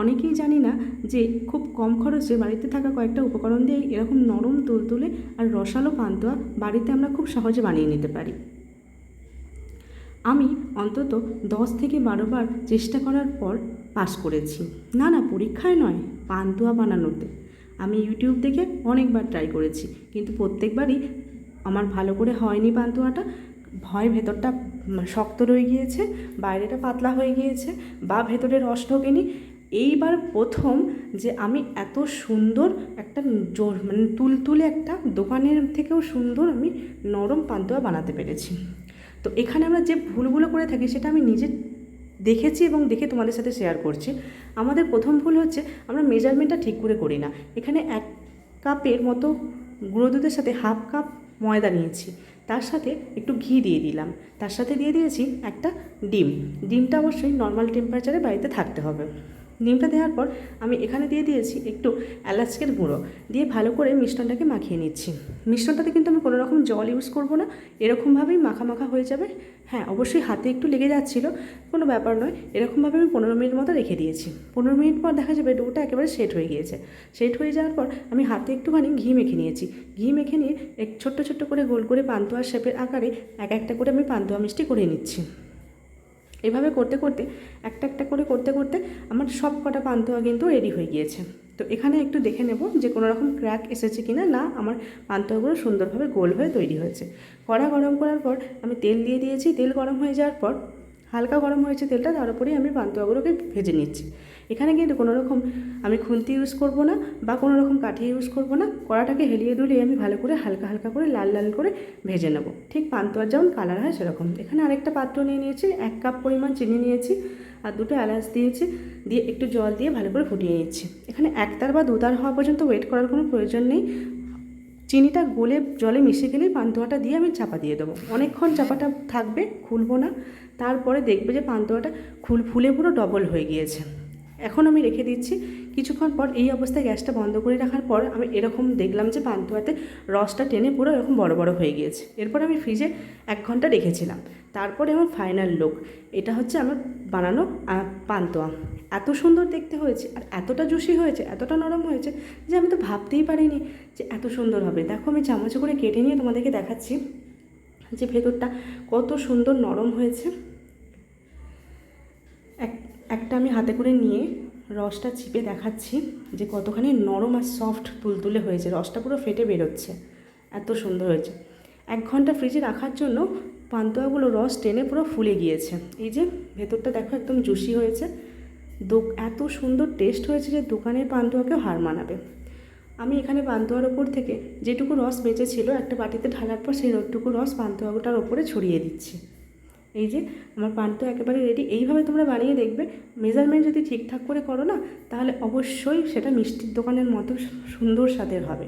অনেকেই জানি না যে খুব কম খরচে বাড়িতে থাকা কয়েকটা উপকরণ দিয়ে এরকম নরম তুলতুলে আর রসালো পান্তুয়া বাড়িতে আমরা খুব সহজে বানিয়ে নিতে পারি। আমি অন্তত 10 থেকে 12 বার চেষ্টা করার পর পাস করেছি। না না, পরীক্ষায় নয়, পান্তুয়া বানানোতে। আমি ইউটিউব দেখে অনেকবার ট্রাই করেছি, কিন্তু প্রত্যেকবারই আমার ভালো করে হয়নি পান্তুয়াটা। হয় ভেতরটা শক্ত রয়ে গিয়েছে, বাইরেটা পাতলা হয়ে গিয়েছে, বা ভেতরে রস ঢোকেনি। এইবার প্রথম যে আমি এত সুন্দর একটা মানে তুলতুলে একটা দোকানের থেকেও সুন্দর আমি নরম পান্তুয়া বানাতে পেরেছি। তো এখানে আমরা যে ভুলগুলো করে থাকি সেটা আমি নিজে দেখেছি এবং দেখে তোমাদের সাথে শেয়ার করছি। আমাদের প্রথম ভুল হচ্ছে আমরা মেজারমেন্টটা ঠিক করে করি না। এখানে 1 কাপের মতো গুঁড়ো দুধের সাথে হাফ কাপ ময়দা নিয়েছি, তার সাথে একটু ঘি দিয়ে দিলাম, তার সাথে দিয়ে দিয়েছি একটা ডিম। ডিমটা অবশ্যই নর্মাল টেম্পারেচারে বাড়িতে থাকতে হবে। ডিমটা দেওয়ার পর আমি এখানে দিয়ে দিয়েছি একটু এলাচের গুঁড়ো, দিয়ে ভালো করে মিশ্রণটাকে মাখিয়ে নিচ্ছি। মিশ্রণটাতে কিন্তু আমি কোনো রকম জল ইউজ করব না, এরকমভাবেই মাখা মাখা হয়ে যাবে। হ্যাঁ, অবশ্যই হাতে একটু লেগে যাচ্ছিলো, কোনো ব্যাপার নয়। এরকমভাবে আমি 15 মিনিট মতো রেখে দিয়েছি। 15 মিনিট পর দেখা যাবে ডোটা একেবারে সেট হয়ে গিয়েছে। সেট হয়ে যাওয়ার পর আমি হাতে একটুখানি ঘি মেখে নিয়েছি। ঘি মেখে নিয়ে ছোট্ট ছোট্ট করে গোল করে পান্তুয়া শেপের আকারে একটা করে আমি পান্তুয়া মিষ্টি করে নিচ্ছি। এভাবে করতে করতে একটা একটা করে করতে করতে আমার সব কটা পান্তুয়া কিন্তু রেডি হয়ে গিয়েছে। তো এখানে একটু দেখে নেব যে কোনো রকম ক্র্যাক এসেছে কিনা। না, আমার পান্তুয়াগুলো সুন্দরভাবে গোল হয়ে তৈরি হয়েছে। কড়া গরম করার পর আমি তেল দিয়ে দিয়েছি। তেল গরম হয়ে যাওয়ার পর হালকা গরম হয়েছে তেলটা, তার উপরেই আমি পান্তুয়াগুলোকে ভেজে নিচ্ছি। এখানে কিন্তু কোনো রকম আমি খুন্তি ইউজ করব না বা কোনো রকম কাঠি ইউজ করব না। কড়াটাকে হেলিয়ে দুলিয়ে আমি ভালো করে হালকা হালকা করে লাল লাল করে ভেজে নেব, ঠিক পান্তুয়ার যেমন কালার হয় সেরকম। এখানে আরেকটা পাত্র নিয়ে নিয়েছি, 1 কাপ পরিমাণ চিনি নিয়েছি আর 2টো এলাচ দিয়েছি, দিয়ে একটু জল দিয়ে ভালো করে ফুটিয়ে নিচ্ছি। এখানে 1 তার বা 2 তার হওয়া পর্যন্ত ওয়েট করার কোনো প্রয়োজন নেই। চিনিটা গলে জলে মিশে গেলেই পান্তুয়াটা দিয়ে আমি চাপা দিয়ে দেবো। অনেকক্ষণ চাপাটা থাকবে, খুলবো না। তারপরে দেখবে যে পান্তুয়াটা ফুলে পুরো ডবল হয়ে গিয়েছে। এখন আমি রেখে দিচ্ছি। কিছুক্ষণ পর এই অবস্থায় গ্যাসটা বন্ধ করে রাখার পর আমি এরকম দেখলাম যে পান্তুয়াতে রসটা টেনে পুরো এরকম বড় বড় হয়ে গিয়েছে। এরপর আমি ফ্রিজে 1 ঘন্টা রেখেছিলাম। তারপরে আমার ফাইনাল লুক, এটা হচ্ছে আমার বানানো পান্তুয়া। এত সুন্দর দেখতে হয়েছে আর এতটা জুসি হয়েছে, এতটা নরম হয়েছে যে আমি তো ভাবতেই পারিনি যে এত সুন্দর হবে। দেখো আমি চামচে করে কেটে নিয়ে তোমাদেরকে দেখাচ্ছি যে ভেতরটা কত সুন্দর নরম হয়েছে। একটা আমি হাতে করে নিয়ে রসটা চিপে দেখাচ্ছি যে কতখানি নরম আর সফট তুলতুলে হয়েছে। রসটা পুরো ফেটে বেরোচ্ছে, এত সুন্দর হয়েছে। 1 ঘন্টা ফ্রিজে রাখার জন্য পান্তুয়াগুলো রস টেনে পুরো ফুলে গিয়েছে। এই যে ভেতরটা দেখো একদম জুসি হয়েছে। এত সুন্দর টেস্ট হয়েছে যে দোকানের পান্তুয়াকেও হার মানাবে। আমি এখানে পান্তুয়ার ওপর থেকে যেটুকু রস বেঁচেছিল একটা বাটিতে ঢালার পর সেইটুকু রস পান্তুয়াটার ওপরে ছড়িয়ে দিচ্ছি। এই যে আমার পান্তুয়া একেবারে রেডি। এইভাবে তোমরা বানিয়ে দেখবে, মেজারমেন্ট যদি ঠিকঠাক করে করো না, তাহলে অবশ্যই সেটা মিষ্টির দোকানের মতো সুন্দর স্বাদের হবে।